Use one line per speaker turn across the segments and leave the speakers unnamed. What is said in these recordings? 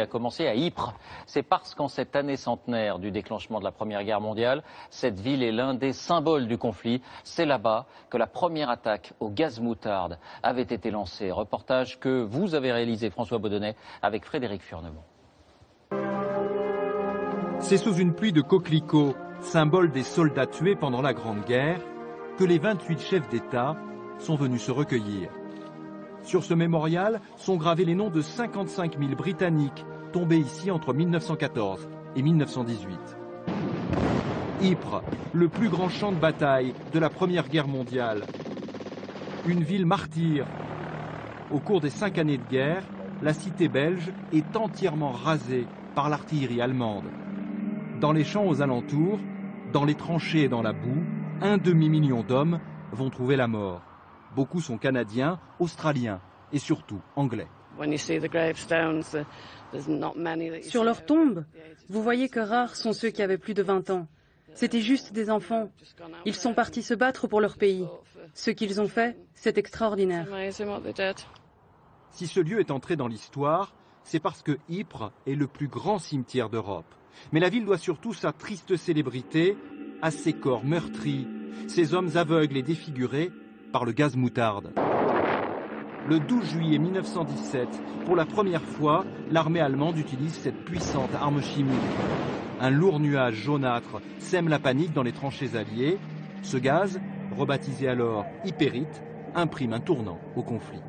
A commencé à Ypres. C'est parce qu'en cette année centenaire du déclenchement de la Première Guerre mondiale, cette ville est l'un des symboles du conflit. C'est là-bas que la première attaque au gaz moutarde avait été lancée. Reportage que vous avez réalisé, François Baudonnet, avec Frédéric Furnemont.
C'est sous une pluie de coquelicots, symbole des soldats tués pendant la Grande Guerre, que les 28 chefs d'État sont venus se recueillir. Sur ce mémorial sont gravés les noms de 55 000 Britanniques tombés ici entre 1914 et 1918. Ypres, le plus grand champ de bataille de la Première Guerre mondiale. Une ville martyre. Au cours des 5 années de guerre, la cité belge est entièrement rasée par l'artillerie allemande. Dans les champs aux alentours, dans les tranchées et dans la boue, un demi-million d'hommes vont trouver la mort. Beaucoup sont canadiens, australiens et surtout anglais.
Sur leurs tombes, vous voyez que rares sont ceux qui avaient plus de 20 ans. C'étaient juste des enfants. Ils sont partis se battre pour leur pays. Ce qu'ils ont fait, c'est extraordinaire.
Si ce lieu est entré dans l'histoire, c'est parce que Ypres est le plus grand cimetière d'Europe. Mais la ville doit surtout sa triste célébrité à ses corps meurtris, ces hommes aveugles et défigurés par le gaz moutarde. Le 12 juillet 1917, pour la première fois, l'armée allemande utilise cette puissante arme chimique. Un lourd nuage jaunâtre sème la panique dans les tranchées alliées. Ce gaz, rebaptisé alors hypérite, imprime un tournant au conflit.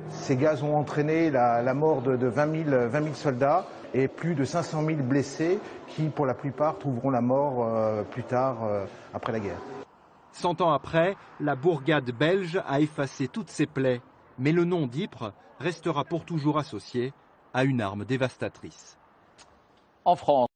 Ces gaz ont entraîné la mort de 20 000 soldats et plus de 500 000 blessés qui, pour la plupart, trouveront la mort plus tard, après la guerre.
100 ans après, la bourgade belge a effacé toutes ses plaies, mais le nom d'Ypres restera pour toujours associé à une arme dévastatrice.
En France.